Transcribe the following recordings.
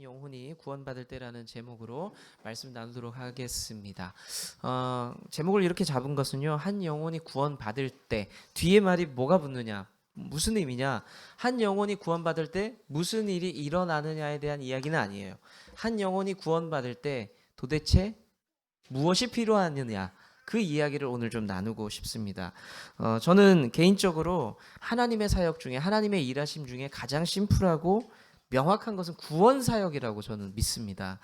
영혼이 구원받을 때라는 제목으로 말씀 나누도록 하겠습니다. 제목을 이렇게 잡은 것은요, 한 영혼이 구원받을 때 뒤에 말이 뭐가 붙느냐, 무슨 의미냐, 한 영혼이 구원받을 때 무슨 일이 일어나느냐에 대한 이야기는 아니에요. 한 영혼이 구원받을 때 도대체 무엇이 필요하느냐, 그 이야기를 오늘 좀 나누고 싶습니다. 저는 개인적으로 하나님의 사역 중에, 하나님의 일하심 중에 가장 심플하고 명확한 것은 구원 사역이라고 저는 믿습니다.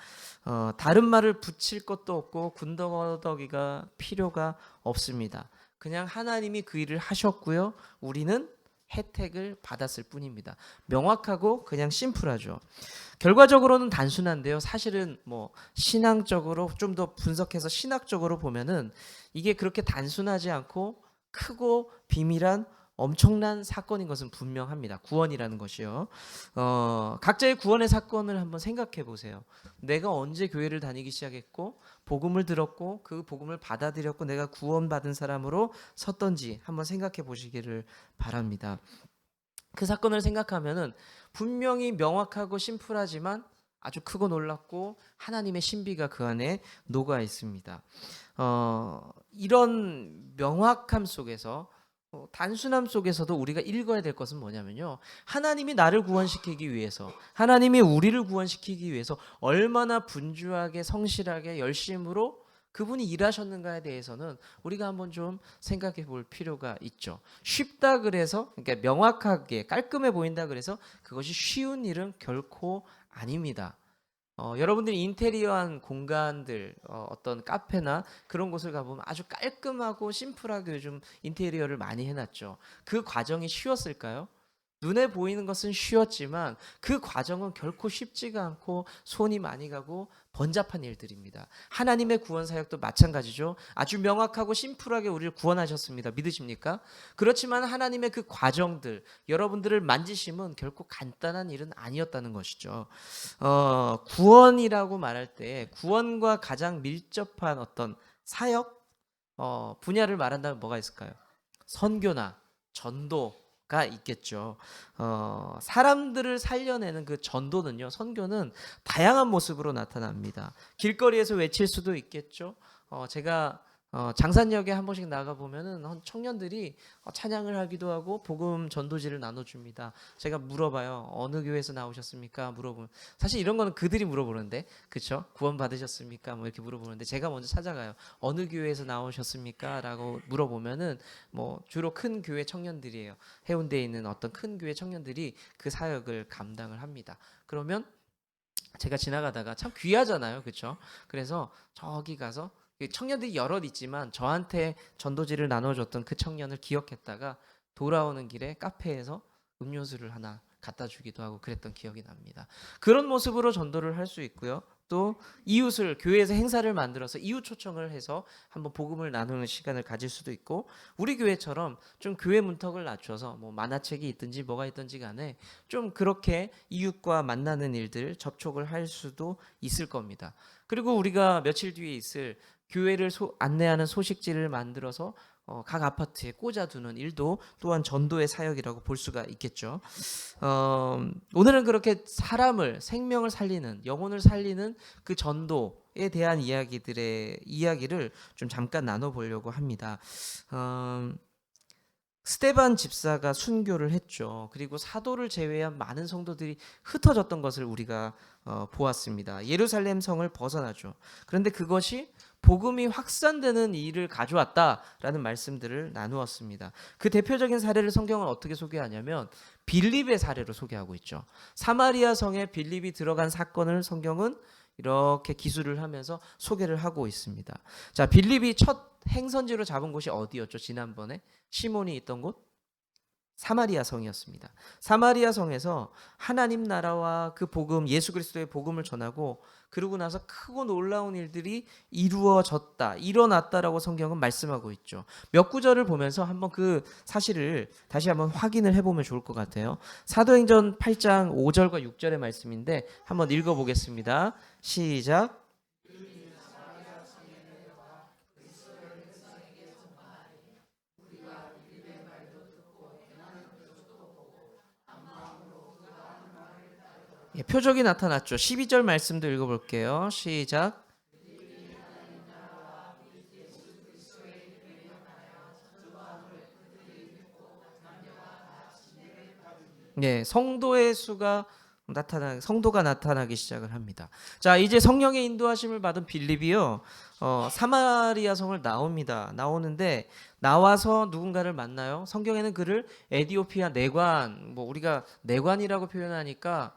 다른 말을 붙일 것도 없고 군더더기가 필요가 없습니다. 그냥 하나님이 그 일을 하셨고요, 우리는 혜택을 받았을 뿐입니다. 명확하고 그냥 심플하죠. 결과적으로는 단순한데요, 사실은 신앙적으로 좀 더 분석해서 신학적으로 보면은 이게 그렇게 단순하지 않고 크고 비밀한 엄청난 사건인 것은 분명합니다. 구원이라는 것이요. 각자의 구원의 사건을 한번 생각해 보세요. 내가 언제 교회를 다니기 시작했고 복음을 들었고 그 복음을 받아들였고 내가 구원받은 사람으로 섰던지 한번 생각해 보시기를 바랍니다. 그 사건을 생각하면은 분명히 명확하고 심플하지만 아주 크고 놀랍고 하나님의 신비가 그 안에 녹아 있습니다. 이런 명확함 속에서, 단순함 속에서도 우리가 읽어야 될 것은 뭐냐면요, 하나님이 나를 구원시키기 위해서, 하나님이 우리를 구원시키기 위해서 얼마나 분주하게 성실하게 열심으로 그분이 일하셨는가에 대해서는 우리가 한번 좀 생각해 볼 필요가 있죠. 쉽다 그래서, 그러니까 명확하게 깔끔해 보인다 그래서 그것이 쉬운 일은 결코 아닙니다. 여러분들이 인테리어한 공간들, 어떤 카페나 그런 곳을 가보면 아주 깔끔하고 심플하게 요즘 인테리어를 많이 해놨죠. 그 과정이 쉬웠을까요? 눈에 보이는 것은 쉬웠지만 그 과정은 결코 쉽지가 않고 손이 많이 가고 번잡한 일들입니다. 하나님의 구원 사역도 마찬가지죠. 아주 명확하고 심플하게 우리를 구원하셨습니다. 믿으십니까? 그렇지만 하나님의 그 과정들, 여러분들을 만지심은 결코 간단한 일은 아니었다는 것이죠. 구원이라고 말할 때 구원과 가장 밀접한 어떤 사역 분야를 말한다면 뭐가 있을까요? 선교나 전도가 있겠죠. 사람들을 살려내는 그 전도는요, 선교는 다양한 모습으로 나타납니다. 길거리에서 외칠 수도 있겠죠. 제가 장산역에 한 번씩 나가 보면은 청년들이 찬양을 하기도 하고 복음 전도지를 나눠줍니다. 제가 물어봐요. 어느 교회에서 나오셨습니까? 물어보면 사실 이런 거는 그들이 물어보는데, 그렇죠? 구원 받으셨습니까? 이렇게 물어보는데 제가 먼저 찾아가요. 어느 교회에서 나오셨습니까? 라고 물어보면은 주로 큰 교회 청년들이에요. 해운대에 있는 어떤 큰 교회 청년들이 그 사역을 감당을 합니다. 그러면 제가 지나가다가 참 귀하잖아요, 그렇죠? 그래서 저기 가서 청년들이 여럿 있지만 저한테 전도지를 나눠줬던 그 청년을 기억했다가 돌아오는 길에 카페에서 음료수를 하나 갖다 주기도 하고 그랬던 기억이 납니다. 그런 모습으로 전도를 할 수 있고요. 또 이웃을, 교회에서 행사를 만들어서 이웃 초청을 해서 한번 복음을 나누는 시간을 가질 수도 있고, 우리 교회처럼 좀 교회 문턱을 낮춰서 만화책이 있든지 뭐가 있든지 간에 좀 그렇게 이웃과 만나는 일들 접촉을 할 수도 있을 겁니다. 그리고 우리가 며칠 뒤에 있을 교회를 안내하는 소식지를 만들어서 각 아파트에 꽂아두는 일도 또한 전도의 사역이라고 볼 수가 있겠죠. 오늘은 그렇게 사람을, 생명을 살리는, 영혼을 살리는 그 전도에 대한 이야기를 좀 잠깐 나눠보려고 합니다. 스데반 집사가 순교를 했죠. 그리고 사도를 제외한 많은 성도들이 흩어졌던 것을 우리가 보았습니다. 예루살렘 성을 벗어나죠. 그런데 그것이 복음이 확산되는 일을 가져왔다라는 말씀들을 나누었습니다. 그 대표적인 사례를 성경은 어떻게 소개하냐면 빌립의 사례로 소개하고 있죠. 사마리아 성에 빌립이 들어간 사건을 성경은 이렇게 기술을 하면서 소개를 하고 있습니다. 자, 빌립이 첫 행선지로 잡은 곳이 어디였죠? 지난번에 시몬이 있던 곳? 사마리아 성이었습니다. 사마리아 성에서 하나님 나라와 그 복음, 예수 그리스도의 복음을 전하고, 그러고 나서 크고 놀라운 일들이 이루어졌다, 일어났다라고 성경은 말씀하고 있죠. 몇 구절을 보면서 한번 그 사실을 다시 한번 확인을 해보면 좋을 것 같아요. 사도행전 8장 5절과 6절의 말씀인데 한번 읽어보겠습니다. 시작. 예, 표적이 나타났죠. 12절 말씀도 읽어볼게요. 시작. 네, 성도가 나타나기 시작을 합니다. 자, 이제 성령의 인도하심을 받은 빌립이요, 사마리아 성을 나오는데 나와서 누군가를 만나요. 성경에는 그를 에디오피아 내관, 뭐 우리가 내관이라고 표현하니까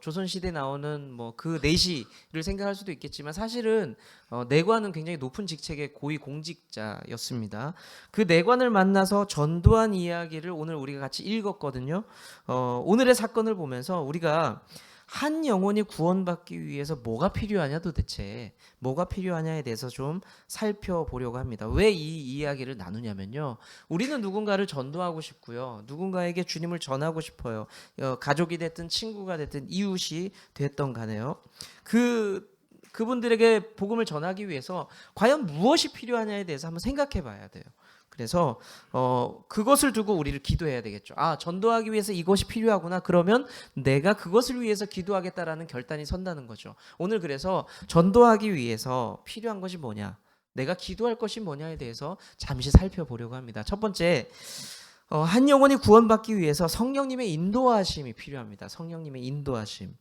조선시대에 나오는 뭐 그 내시를 생각할 수도 있겠지만 사실은 내관은 굉장히 높은 직책의 고위 공직자였습니다. 그 내관을 만나서 전도한 이야기를 오늘 우리가 같이 읽었거든요. 오늘의 사건을 보면서 우리가 한 영혼이 구원받기 위해서 뭐가 필요하냐, 도대체 뭐가 필요하냐에 대해서 좀 살펴보려고 합니다. 왜 이 이야기를 나누냐면요, 우리는 누군가를 전도하고 싶고요, 누군가에게 주님을 전하고 싶어요. 가족이 됐든 친구가 됐든 이웃이 됐던 간에요. 그분들에게 복음을 전하기 위해서 과연 무엇이 필요하냐에 대해서 한번 생각해 봐야 돼요. 그래서 그것을 두고 우리를 기도해야 되겠죠. 아, 전도하기 위해서 이것이 필요하구나. 그러면 내가 그것을 위해서 기도하겠다라는 결단이 선다는 거죠. 오늘 그래서 전도하기 위해서 필요한 것이 뭐냐, 내가 기도할 것이 뭐냐에 대해서 잠시 살펴보려고 합니다. 첫 번째, 한 영혼이 구원받기 위해서 성령님의 인도하심이 필요합니다. 성령님의 인도하심.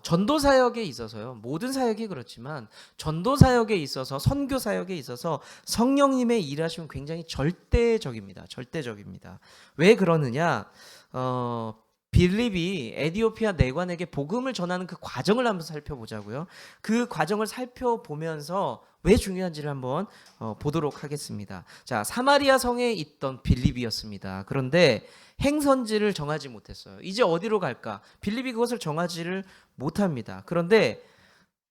전도 사역에 있어서요, 모든 사역이 그렇지만 전도 사역에 있어서, 선교 사역에 있어서 성령님의 일하심은 굉장히 절대적입니다. 왜 그러느냐? 빌립이 에디오피아 내관에게 복음을 전하는 그 과정을 한번 살펴보자고요. 그 과정을 살펴보면서 왜 중요한지를 한번 보도록 하겠습니다. 자, 사마리아 성에 있던 빌립이었습니다. 그런데 행선지를 정하지 못했어요. 이제 어디로 갈까? 빌립이 그것을 정하지를 못합니다. 그런데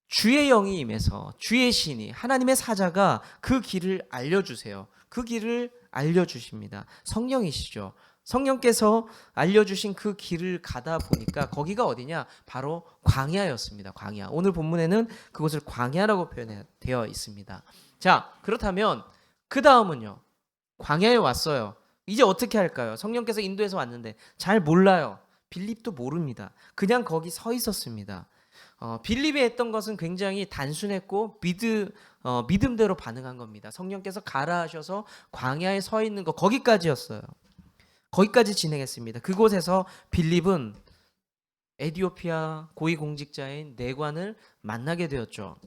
주의 영이 임해서 주의 신이, 하나님의 사자가 그 길을 알려주세요. 그 길을 알려주십니다. 성령이시죠. 성령께서 알려주신 그 길을 가다 보니까 거기가 어디냐? 바로 광야였습니다. 광야. 오늘 본문에는 그것을 광야라고 표현되어 있습니다. 자, 그렇다면 그 다음은요, 광야에 왔어요. 이제 어떻게 할까요? 성령께서 인도해서 왔는데 잘 몰라요. 빌립도 모릅니다. 그냥 거기 서 있었습니다. 빌립이 했던 것은 굉장히 단순했고 믿음대로 반응한 겁니다. 성령께서 가라 하셔서 광야에 서 있는 거, 거기까지였어요. 거기까지 진행했습니다. 그곳에서 빌립은 에디오피아 고위공직자인 내관을 만나게 되었죠.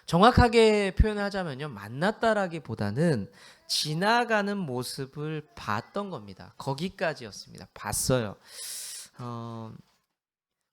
정확하게 표현하자면요, 만났다라기보다는 지나가는 모습을 봤던 겁니다. 거기까지였습니다. 봤어요.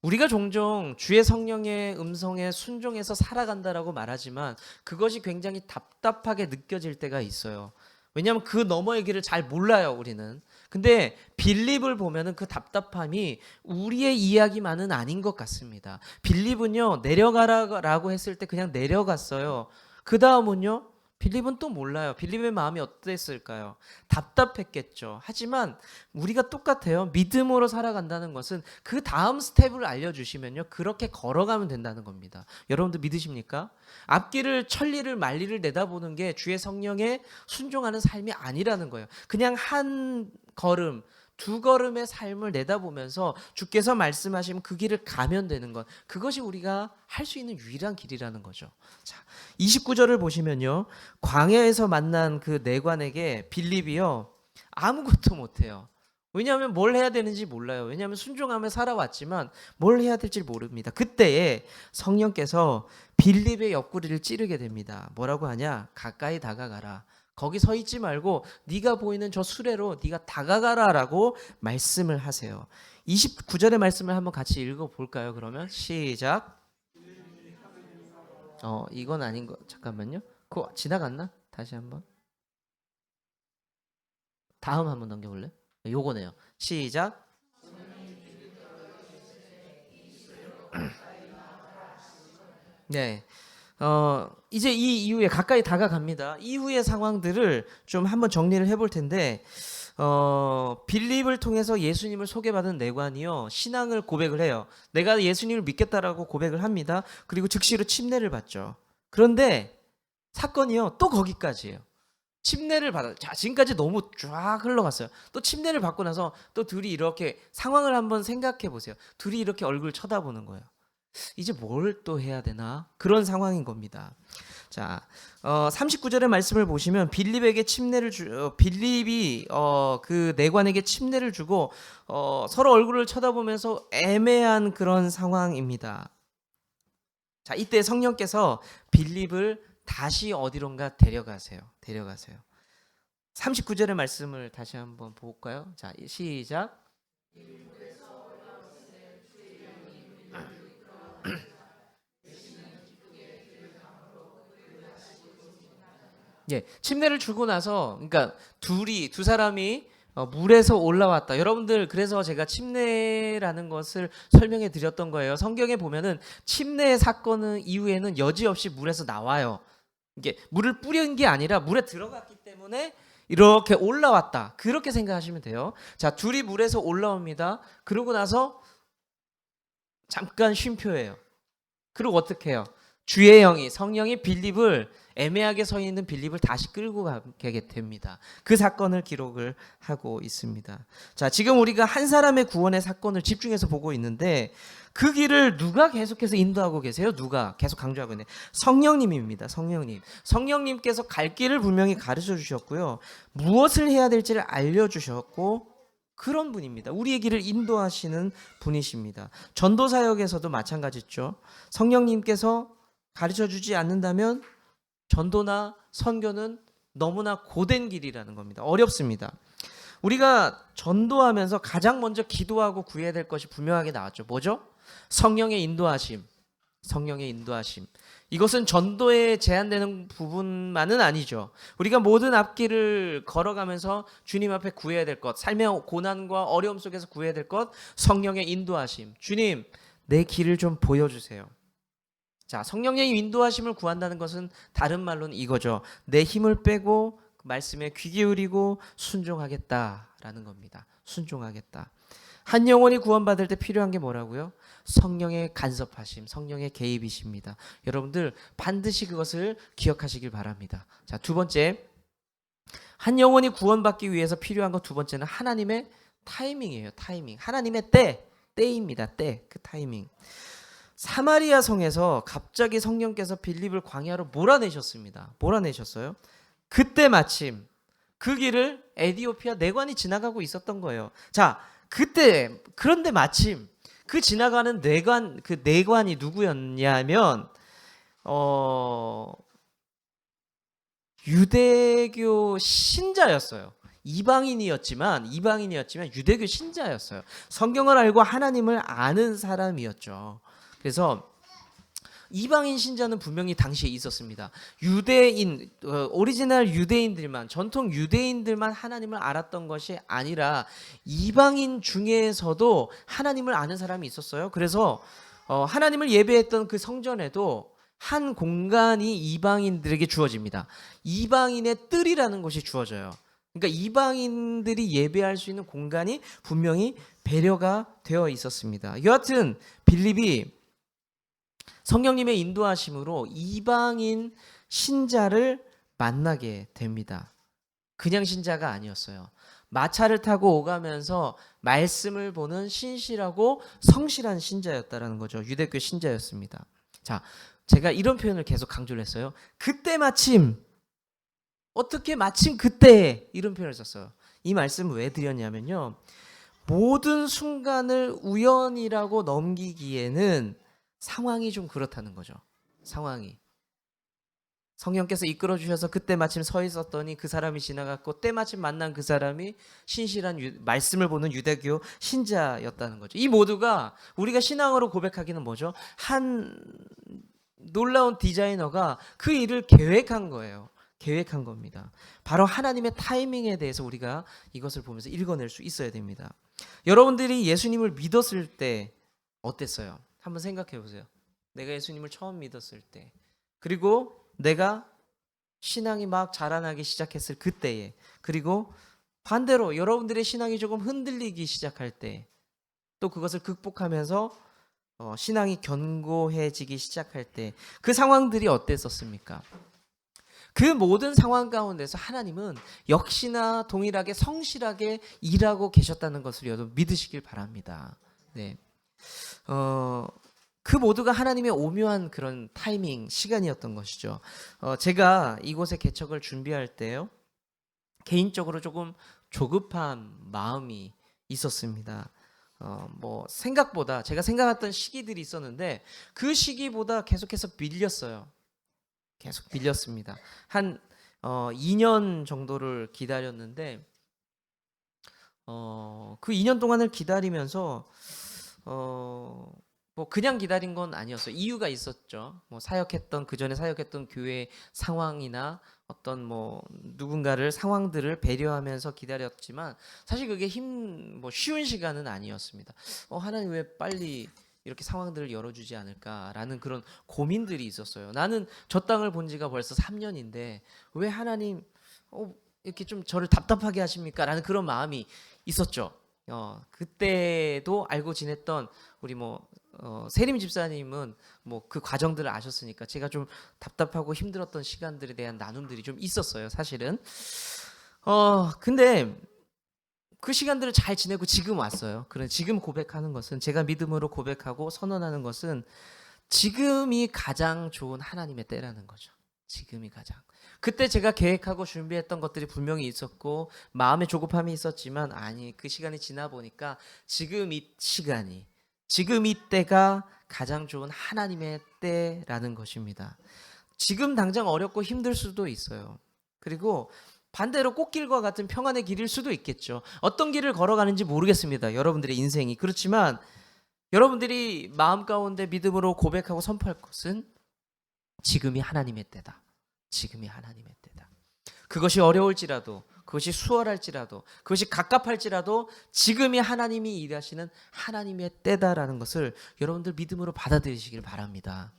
우리가 종종 주의 성령의 음성에 순종해서 살아간다라고 말하지만 그것이 굉장히 답답하게 느껴질 때가 있어요. 왜냐하면 그 너머의 길을 잘 몰라요, 우리는. 근데 빌립을 보면은 그 답답함이 우리의 이야기만은 아닌 것 같습니다. 빌립은요, 내려가라고 했을 때 그냥 내려갔어요. 그 다음은요, 빌립은 또 몰라요. 빌립의 마음이 어땠을까요? 답답했겠죠. 하지만 우리가 똑같아요. 믿음으로 살아간다는 것은 그 다음 스텝을 알려주시면요, 그렇게 걸어가면 된다는 겁니다. 여러분들 믿으십니까? 앞길을, 천리를, 만리를 내다보는 게 주의 성령에 순종하는 삶이 아니라는 거예요. 그냥 한 걸음, 두 걸음의 삶을 내다보면서 주께서 말씀하시면 그 길을 가면 되는 것, 그것이 우리가 할 수 있는 유일한 길이라는 거죠. 자, 29절을 보시면요, 광야에서 만난 그 내관에게 빌립이요, 아무것도 못해요. 왜냐하면 뭘 해야 되는지 몰라요. 왜냐하면 순종하며 살아왔지만 뭘 해야 될지 모릅니다. 그때에 성령께서 빌립의 옆구리를 찌르게 됩니다. 뭐라고 하냐? 가까이 다가가라. 거기 서 있지 말고 네가 보이는 저 수레로 네가 다가가라라고 말씀을 하세요. 29절의 말씀을 한번 같이 읽어볼까요? 그러면 시작. 이건 아닌 거, 잠깐만요. 그거 지나갔나? 다시 한번. 다음 한번 넘겨볼래요? 요거네요. 시작. 네. 이제 이 이후에 가까이 다가갑니다. 이후의 상황들을 좀 한번 정리를 해볼 텐데, 빌립을 통해서 예수님을 소개받은 내관이요, 신앙을 고백을 해요. 내가 예수님을 믿겠다라고 고백을 합니다. 그리고 즉시로 침례를 받죠. 그런데 사건이요, 또 거기까지예요. 침례를 받아. 자, 지금까지 너무 쫙 흘러갔어요. 또 침례를 받고 나서 또 둘이 이렇게 상황을 한번 생각해 보세요. 둘이 이렇게 얼굴 쳐다보는 거예요. 이제 뭘 또 해야 되나? 그런 상황인 겁니다. 자, 39절의 말씀을 보시면 빌립에게 빌립이 그 내관에게 침례를 주고 서로 얼굴을 쳐다보면서 애매한 그런 상황입니다. 자, 이때 성령께서 빌립을 다시 어디론가 데려가세요. 39절의 말씀을 다시 한번 볼까요? 자, 시작. 예, 침례를 주고 나서, 그러니까 두 사람이 물에서 올라왔다. 여러분들, 그래서 제가 침례라는 것을 설명해 드렸던 거예요. 성경에 보면은 침례 사건은 이후에는 여지없이 물에서 나와요. 이게 물을 뿌린 게 아니라 물에 들어갔기 때문에 이렇게 올라왔다. 그렇게 생각하시면 돼요. 자, 둘이 물에서 올라옵니다. 그러고 나서 잠깐 쉼표예요. 그리고 어떻게 해요? 주의 영이, 성령이 빌립을, 애매하게 서 있는 빌립을 다시 끌고 가게 됩니다. 그 사건을 기록을 하고 있습니다. 자, 지금 우리가 한 사람의 구원의 사건을 집중해서 보고 있는데 그 길을 누가 계속해서 인도하고 계세요? 누가 계속 강조하고 있네. 성령님입니다. 성령님께서 갈 길을 분명히 가르쳐 주셨고요. 무엇을 해야 될지를 알려주셨고, 그런 분입니다. 우리의 길을 인도하시는 분이십니다. 전도 사역에서도 마찬가지죠. 성령님께서 가르쳐 주지 않는다면 전도나 선교는 너무나 고된 길이라는 겁니다. 어렵습니다. 우리가 전도하면서 가장 먼저 기도하고 구해야 될 것이 분명하게 나왔죠. 뭐죠? 성령의 인도하심. 이것은 전도에 제한되는 부분만은 아니죠. 우리가 모든 앞길을 걸어가면서 주님 앞에 구해야 될 것, 삶의 고난과 어려움 속에서 구해야 될 것, 성령의 인도하심. 주님, 내 길을 좀 보여주세요. 자, 성령의 인도하심을 구한다는 것은 다른 말로는 이거죠. 내 힘을 빼고 말씀에 귀 기울이고 순종하겠다라는 겁니다. 순종하겠다. 한 영혼이 구원받을 때 필요한 게 뭐라고요? 성령의 간섭하심, 성령의 개입이십니다. 여러분들 반드시 그것을 기억하시길 바랍니다. 자, 두 번째, 한 영혼이 구원받기 위해서 필요한 것 두 번째는 하나님의 타이밍이에요. 타이밍. 하나님의 때입니다. 그 타이밍. 사마리아 성에서 갑자기 성령께서 빌립을 광야로 몰아내셨습니다. 몰아내셨어요. 그때 마침 그 길을 에디오피아 내관이 지나가고 있었던 거예요. 자, 그런데 마침 그 지나가는 그 내관이 누구였냐면 유대교 신자였어요. 이방인이었지만 유대교 신자였어요. 성경을 알고 하나님을 아는 사람이었죠. 그래서 이방인 신자는 분명히 당시에 있었습니다. 오리지널 유대인들만, 전통 유대인들만 하나님을 알았던 것이 아니라 이방인 중에서도 하나님을 아는 사람이 있었어요. 그래서 하나님을 예배했던 그 성전에도 한 공간이 이방인들에게 주어집니다. 이방인의 뜰이라는 것이 주어져요. 그러니까 이방인들이 예배할 수 있는 공간이 분명히 배려가 되어 있었습니다. 여하튼 빌립이 성령님의 인도하심으로 이방인 신자를 만나게 됩니다. 그냥 신자가 아니었어요. 마차를 타고 오가면서 말씀을 보는 신실하고 성실한 신자였다라는 거죠. 유대교 신자였습니다. 자, 제가 이런 표현을 계속 강조를 했어요. 그때 마침, 어떻게 마침 그때, 이런 표현을 썼어요. 이 말씀을 왜 드렸냐면요, 모든 순간을 우연이라고 넘기기에는 상황이 좀 그렇다는 거죠. 상황이. 성령께서 이끌어 주셔서 그때 마침 서 있었더니 그 사람이 지나갔고, 때마침 만난 그 사람이 신실한 말씀을 보는 유대교 신자였다는 거죠. 이 모두가 우리가 신앙으로 고백하기는 뭐죠? 한 놀라운 디자이너가 그 일을 계획한 거예요. 계획한 겁니다. 바로 하나님의 타이밍에 대해서 우리가 이것을 보면서 읽어낼 수 있어야 됩니다. 여러분들이 예수님을 믿었을 때 어땠어요? 한번 생각해 보세요. 내가 예수님을 처음 믿었을 때, 그리고 내가 신앙이 막 자라나기 시작했을 그때에, 그리고 반대로 여러분들의 신앙이 조금 흔들리기 시작할 때, 또 그것을 극복하면서 신앙이 견고해지기 시작할 때, 그 상황들이 어땠었습니까? 그 모든 상황 가운데서 하나님은 역시나 동일하게 성실하게 일하고 계셨다는 것을 여러분 믿으시길 바랍니다. 네. 그 모두가 하나님의 오묘한 그런 타이밍, 시간이었던 것이죠. 제가 이곳에 개척을 준비할 때요, 개인적으로 조금 조급한 마음이 있었습니다. 뭐 생각보다 제가 생각했던 시기들이 있었는데 그 시기보다 계속해서 밀렸어요. 계속 밀렸습니다. 한 2년 정도를 기다렸는데 그 2년 동안을 기다리면서 뭐 그냥 기다린 건 아니었어요. 이유가 있었죠. 뭐 사역했던 그 전에 사역했던 교회 상황이나 어떤 뭐 누군가를 상황들을 배려하면서 기다렸지만 사실 그게 뭐 쉬운 시간은 아니었습니다. 하나님 왜 빨리 이렇게 상황들을 열어주지 않을까라는 그런 고민들이 있었어요. 나는 저 땅을 본 지가 벌써 3년인데 왜 하나님 이렇게 좀 저를 답답하게 하십니까? 라는 그런 마음이 있었죠. 그때도 알고 지냈던 우리 세림 집사님은 뭐 그 과정들을 아셨으니까 제가 좀 답답하고 힘들었던 시간들에 대한 나눔들이 좀 있었어요, 사실은. 근데 그 시간들을 잘 지내고 지금 왔어요. 그런 지금 고백하는 것은, 제가 믿음으로 고백하고 선언하는 것은 지금이 가장 좋은 하나님의 때라는 거죠. 지금이 가장. 그때 제가 계획하고 준비했던 것들이 분명히 있었고 마음의 조급함이 있었지만 그 시간이 지나 보니까 지금 이 시간이, 지금 이 때가 가장 좋은 하나님의 때라는 것입니다. 지금 당장 어렵고 힘들 수도 있어요. 그리고 반대로 꽃길과 같은 평안의 길일 수도 있겠죠. 어떤 길을 걸어가는지 모르겠습니다, 여러분들의 인생이. 그렇지만 여러분들이 마음 가운데 믿음으로 고백하고 선포할 것은 지금이 하나님의 때다. 지금이 하나님의 때다. 그것이 어려울지라도, 그것이 수월할지라도, 그것이 갑갑할지라도 지금이 하나님이 일하시는 하나님의 때다라는 것을 여러분들 믿음으로 받아들이시길 바랍니다.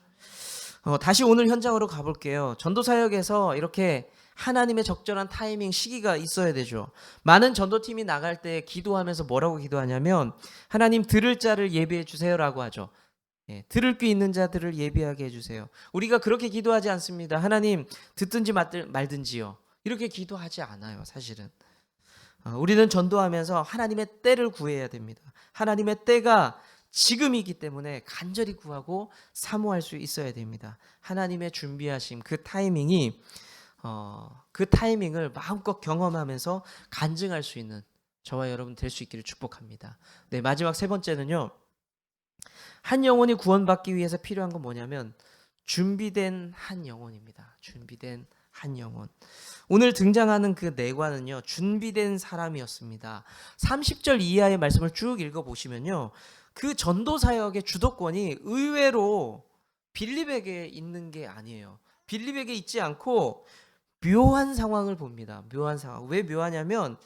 다시 오늘 현장으로 가볼게요. 전도사역에서 이렇게 하나님의 적절한 타이밍, 시기가 있어야 되죠. 많은 전도팀이 나갈 때 기도하면서 뭐라고 기도하냐면 하나님 들을 자를 예비해 주세요라고 하죠. 들을 귀 있는 자들을 예비하게 해주세요. 우리가 그렇게 기도하지 않습니다. 하나님 듣든지 말든지요. 이렇게 기도하지 않아요, 사실은. 우리는 전도하면서 하나님의 때를 구해야 됩니다. 하나님의 때가 지금이기 때문에 간절히 구하고 사모할 수 있어야 됩니다. 하나님의 준비하심, 그 타이밍이 그 타이밍을 마음껏 경험하면서 간증할 수 있는 저와 여러분 될 수 있기를 축복합니다. 네, 마지막 세 번째는요, 한 영혼이 구원받기 위해서 필요한 건 뭐냐면 준비된 한 영혼입니다. 준비된 한 영혼. 오늘 등장하는 그 내관은요, 준비된 사람이었습니다. 30절 이하의 말씀을 쭉 읽어보시면요, 그 전도사역의 주도권이 의외로 빌립에게 있는 게 아니에요. 빌립에게 있지 않고 묘한 상황을 봅니다. 묘한 상황. 왜 묘하냐면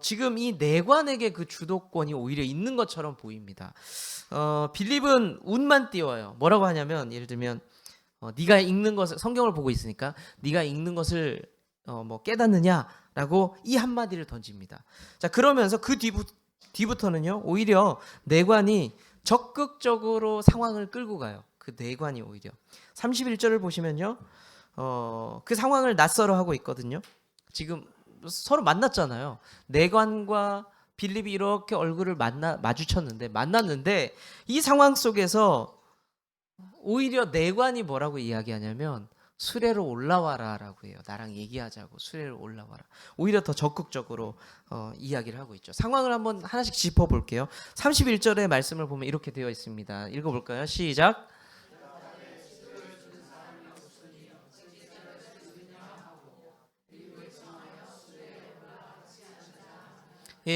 지금 이 내관에게 그 주도권이 오히려 있는 것처럼 보입니다. 빌립은 운만 띄워요. 뭐라고 하냐면, 예를 들면 네가 읽는 것을, 성경을 보고 있으니까 네가 읽는 것을 뭐 깨닫느냐라고 이 한마디를 던집니다. 자, 그러면서 그 뒤부터는요, 오히려 내관이 적극적으로 상황을 끌고 가요. 그 내관이 오히려 31절을 보시면요, 그 상황을 낯설어 하고 있거든요. 지금 서로 만났잖아요. 내관과 빌립이 이렇게 얼굴을 만났는데 이 상황 속에서 오히려 내관이 뭐라고 이야기하냐면 수레로 올라와라 라고 해요. 나랑 얘기하자고, 수레로 올라와라. 오히려 더 적극적으로 이야기를 하고 있죠. 상황을 한번 하나씩 짚어볼게요. 31절의 말씀을 보면 이렇게 되어 있습니다. 읽어볼까요? 시작.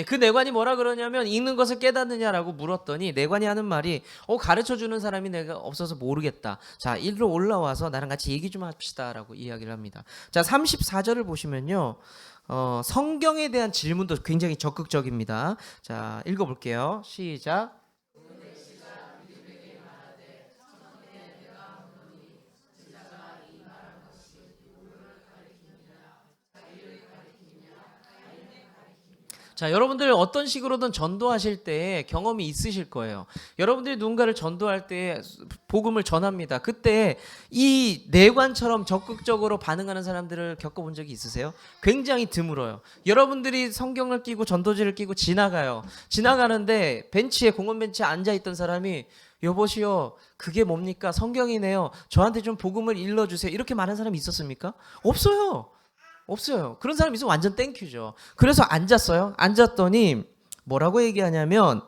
그 내관이 뭐라 그러냐면 읽는 것을 깨닫느냐라고 물었더니 내관이 하는 말이 가르쳐주는 사람이 내가 없어서 모르겠다. 자, 일로 올라와서 나랑 같이 얘기 좀 합시다 라고 이야기를 합니다. 자, 34절을 보시면요, 성경에 대한 질문도 굉장히 적극적입니다. 자, 읽어볼게요. 시작. 자, 여러분들 어떤 식으로든 전도하실 때 경험이 있으실 거예요. 여러분들이 누군가를 전도할 때 복음을 전합니다. 그때 이 내관처럼 적극적으로 반응하는 사람들을 겪어본 적이 있으세요? 굉장히 드물어요. 여러분들이 성경을 끼고 전도지를 끼고 지나가요. 지나가는데 벤치에 공원 벤치에 앉아있던 사람이 여보시오, 그게 뭡니까? 성경이네요. 저한테 좀 복음을 일러주세요. 이렇게 말한 사람이 있었습니까? 없어요. 없어요. 그런 사람 있으면 완전 땡큐죠. 그래서 앉았어요. 앉았더니 뭐라고 얘기하냐면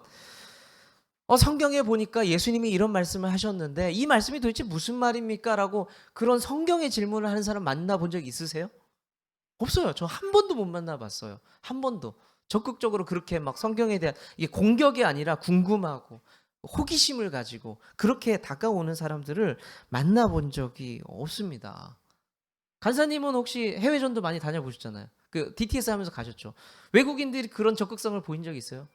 성경에 보니까 예수님이 이런 말씀을 하셨는데 이 말씀이 도대체 무슨 말입니까? 라고 그런 성경의 질문을 하는 사람 만나본 적 있으세요? 없어요. 저 한 번도 못 만나봤어요. 한 번도. 적극적으로 그렇게 막 성경에 대한 이게 공격이 아니라 궁금하고 호기심을 가지고 그렇게 다가오는 사람들을 만나본 적이 없습니다. 간사님은 혹시 해외 전도 많이 다녀보셨잖아요. 그 DTS 하면서 가셨죠. 외국인들이 그런 적극성을 보인 적 있어요?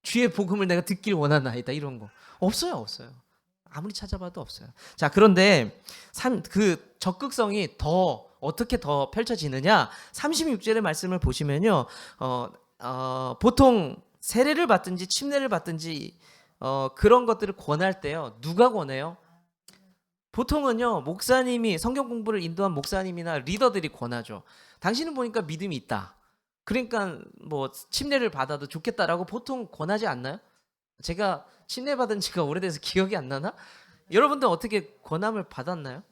주의 복음을 내가 듣길 원하나이다 이런 거 없어요, 없어요. 아무리 찾아봐도 없어요. 자, 그런데 그 적극성이 더 어떻게 더 펼쳐지느냐? 36절의 말씀을 보시면요, 보통 세례를 받든지 침례를 받든지 그런 것들을 권할 때요, 누가 권해요? 보통은요, 목사님이 성경 공부를 인도한 목사님이나 리더들이 권하죠. 당신은 보니까 믿음이 있다. 그러니까 뭐 침례를 받아도 좋겠다라고 보통 권하지 않나요? 제가 침례 받은 지가 오래돼서 기억이 안 나나? 여러분들 어떻게 권함을 받았나요?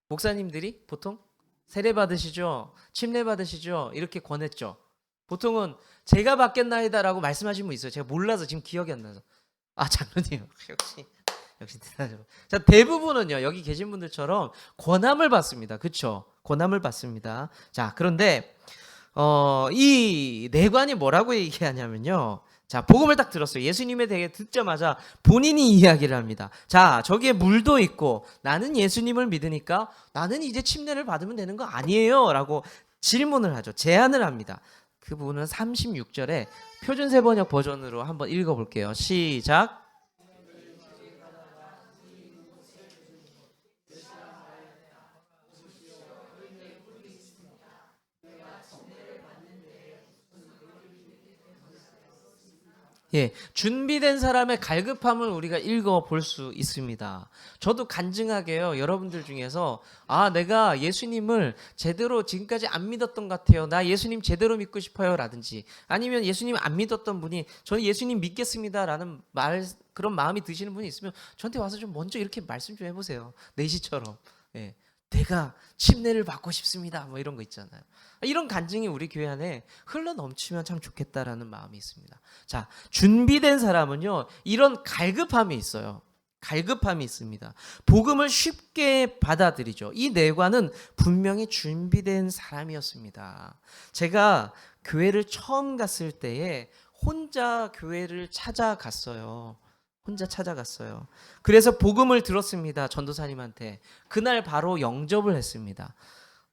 목사님들이 보통 세례 받으시죠, 침례 받으시죠, 이렇게 권했죠. 보통은 제가 받겠나이다라고 말씀하신 분 있어요. 제가 몰라서 지금 기억이 안 나서. 아, 장로님 역시 대단하죠. 자, 대부분은요, 여기 계신 분들처럼 권함을 받습니다. 그렇죠? 권함을 받습니다. 자, 그런데 이 내관이 뭐라고 얘기하냐면요, 자, 복음을 딱 들었어요. 예수님에 대해 듣자마자 본인이 이야기를 합니다. 자, 저기에 물도 있고 나는 예수님을 믿으니까 나는 이제 침례를 받으면 되는 거 아니에요? 라고 질문을 하죠. 제안을 합니다. 그 부분은 36절에 표준세번역 버전으로 한번 읽어볼게요. 시작. 예, 준비된 사람의 갈급함을 우리가 읽어볼 수 있습니다. 저도 간증하게요, 여러분들 중에서 내가 예수님을 제대로 지금까지 안 믿었던 것 같아요. 나 예수님 제대로 믿고 싶어요. 라든지 아니면 예수님 안 믿었던 분이 저는 예수님 믿겠습니다. 라는 그런 마음이 드시는 분이 있으면 저한테 와서 좀 먼저 이렇게 말씀 좀 해보세요. 내시처럼. 예. 내가 침례를 받고 싶습니다. 뭐 이런 거 있잖아요. 이런 간증이 우리 교회 안에 흘러 넘치면 참 좋겠다라는 마음이 있습니다. 자, 준비된 사람은요, 이런 갈급함이 있어요. 갈급함이 있습니다. 복음을 쉽게 받아들이죠. 이 내관은 분명히 준비된 사람이었습니다. 제가 교회를 처음 갔을 때에 혼자 교회를 찾아갔어요. 혼자 찾아갔어요. 그래서 복음을 들었습니다. 전도사님한테. 그날 바로 영접을 했습니다.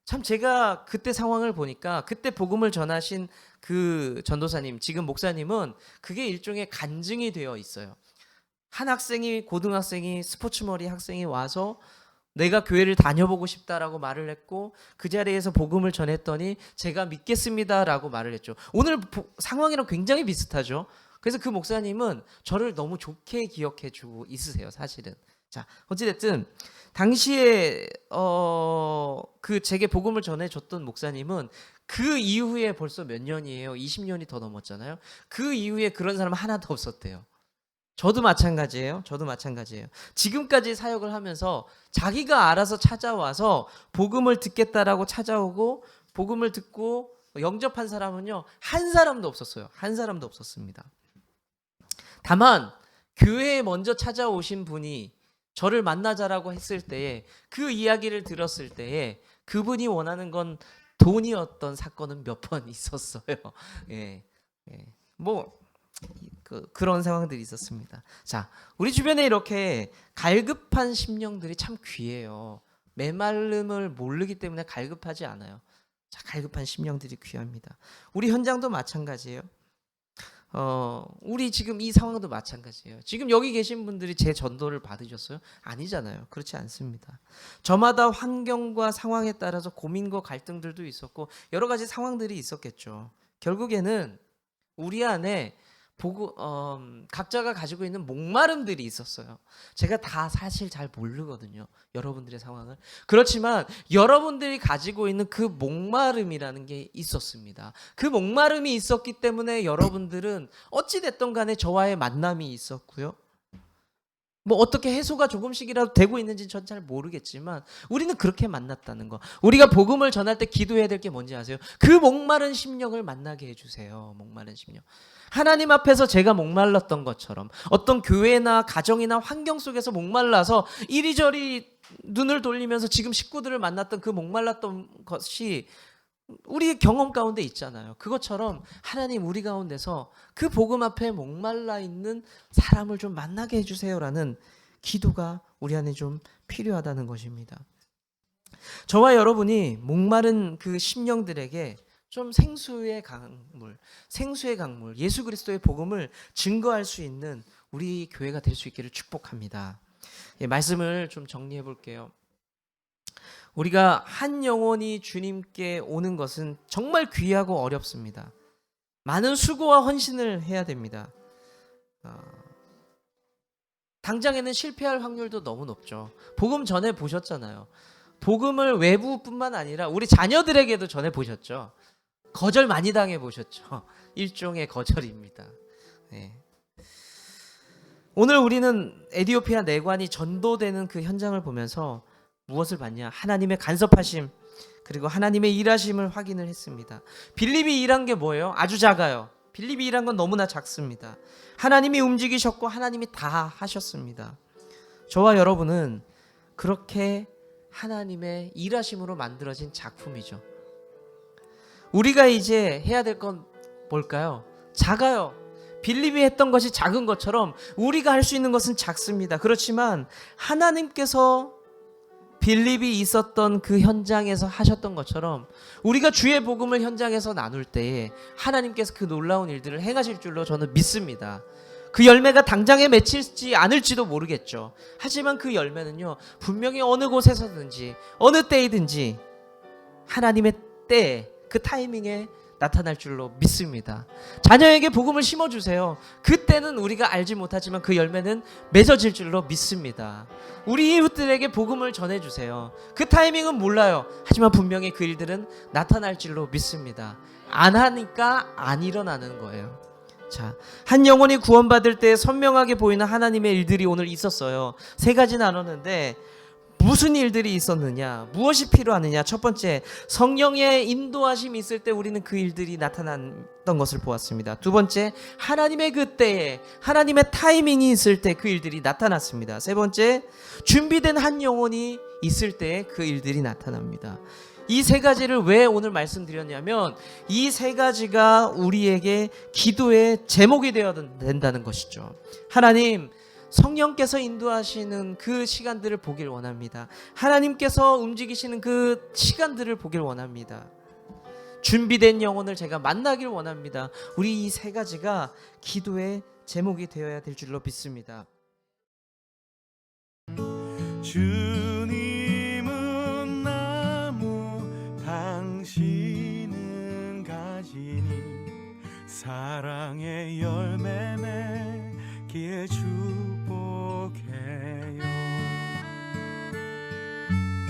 참 제가 그때 상황을 보니까 그때 복음을 전하신 그 전도사님, 지금 목사님은 그게 일종의 간증이 되어 있어요. 한 학생이, 고등학생이, 스포츠머리 학생이 와서 내가 교회를 다녀보고 싶다라고 말을 했고 그 자리에서 복음을 전했더니 제가 믿겠습니다라고 말을 했죠. 오늘 상황이랑 굉장히 비슷하죠. 그래서 그 목사님은 저를 너무 좋게 기억해 주고 있으세요, 사실은. 자, 어찌됐든 당시에 그 제게 복음을 전해줬던 목사님은 그 이후에 벌써 몇 년이에요? 20년이 더 넘었잖아요. 그 이후에 그런 사람 하나도 없었대요. 저도 마찬가지예요. 저도 마찬가지예요. 지금까지 사역을 하면서 자기가 알아서 찾아와서 복음을 듣겠다라고 찾아오고 복음을 듣고 영접한 사람은요, 한 사람도 없었어요. 한 사람도 없었습니다. 다만 교회에 먼저 찾아오신 분이 저를 만나자라고 했을 때에 그 이야기를 들었을 때에 그분이 원하는 건 돈이었던 사건은 몇 번 있었어요. 예, 뭐 그런 상황들이 있었습니다. 자, 우리 주변에 이렇게 갈급한 심령들이 참 귀해요. 메마름을 모르기 때문에 갈급하지 않아요. 자, 갈급한 심령들이 귀합니다. 우리 현장도 마찬가지예요. 우리 지금 이 상황도 마찬가지예요. 지금 여기 계신 분들이 제 전도를 받으셨어요? 아니잖아요. 그렇지 않습니다. 저마다 환경과 상황에 따라서 고민과 갈등들도 있었고 여러 가지 상황들이 있었겠죠. 결국에는 우리 안에 각자가 가지고 있는 목마름들이 있었어요. 제가 다 사실 잘 모르거든요, 여러분들의 상황을. 그렇지만 여러분들이 가지고 있는 그 목마름이라는 게 있었습니다. 그 목마름이 있었기 때문에 여러분들은 어찌 됐든 간에 저와의 만남이 있었고요. 뭐 어떻게 해소가 조금씩이라도 되고 있는지 전 잘 모르겠지만 우리는 그렇게 만났다는 거. 우리가 복음을 전할 때 기도해야 될 게 뭔지 아세요? 그 목마른 심령을 만나게 해주세요. 목마른 심령. 하나님 앞에서 제가 목말랐던 것처럼 어떤 교회나 가정이나 환경 속에서 목말라서 이리저리 눈을 돌리면서 지금 식구들을 만났던 그 목말랐던 것이 우리 경험 가운데 있잖아요. 그것처럼 하나님 우리 가운데서 그 복음 앞에 목말라 있는 사람을 좀 만나게 해주세요라는 기도가 우리 안에 좀 필요하다는 것입니다. 저와 여러분이 목마른 그 심령들에게 좀 생수의 강물, 예수 그리스도의 복음을 증거할 수 있는 우리 교회가 될 수 있기를 축복합니다. 말씀을 좀 정리해 볼게요. 우리가 한 영혼이 주님께 오는 것은 정말 귀하고 어렵습니다. 많은 수고와 헌신을 해야 됩니다. 당장에는 실패할 확률도 너무 높죠. 복음 전해 보셨잖아요. 복음을 외부뿐만 아니라 우리 자녀들에게도 전해 보셨죠. 거절 많이 당해 보셨죠. 일종의 거절입니다. 네. 오늘 우리는 에디오피아 내관이 전도되는 그 현장을 보면서 무엇을 봤냐? 하나님의 간섭하심 그리고 하나님의 일하심을 확인을 했습니다. 빌립이 일한 게 뭐예요? 아주 작아요. 빌립이 일한 건 너무나 작습니다. 하나님이 움직이셨고 하나님이 다 하셨습니다. 저와 여러분은 그렇게 하나님의 일하심으로 만들어진 작품이죠. 우리가 이제 해야 될 건 뭘까요? 작아요. 빌립이 했던 것이 작은 것처럼 우리가 할 수 있는 것은 작습니다. 그렇지만 하나님께서 빌립이 있었던 그 현장에서 하셨던 것처럼 우리가 주의 복음을 현장에서 나눌 때에 하나님께서 그 놀라운 일들을 행하실 줄로 저는 믿습니다. 그 열매가 당장에 맺힐지 않을지도 모르겠죠. 하지만 그 열매는요, 분명히 어느 곳에서든지 어느 때이든지 하나님의 때에 그 타이밍에 나타날 줄로 믿습니다. 자녀에게 복음을 심어주세요. 그때는 우리가 알지 못하지만 그 열매는 맺어질 줄로 믿습니다. 우리 이웃들에게 복음을 전해주세요. 그 타이밍은 몰라요. 하지만 분명히 그 일들은 나타날 줄로 믿습니다. 안 하니까 안 일어나는 거예요. 자, 한 영혼이 구원받을 때 선명하게 보이는 하나님의 일들이 오늘 있었어요. 세 가지 나눴는데 무슨 일들이 있었느냐? 무엇이 필요하느냐? 첫 번째, 성령의 인도하심이 있을 때 우리는 그 일들이 나타났던 것을 보았습니다. 두 번째, 하나님의 그때에 하나님의 타이밍이 있을 때 그 일들이 나타났습니다. 세 번째, 준비된 한 영혼이 있을 때 그 일들이 나타납니다. 이 세 가지를 왜 오늘 말씀드렸냐면 이 세 가지가 우리에게 기도의 제목이 되어야 된다는 것이죠. 하나님, 성령께서 인도하시는 그 시간들을 보길 원합니다. 하나님께서 움직이시는 그 시간들을 보길 원합니다. 준비된 영혼을 제가 만나길 원합니다. 우리 이 세 가지가 기도의 제목이 되어야 될 줄로 믿습니다. 주님은 나무, 당신은 가지니 사랑의 열매 맺기에 주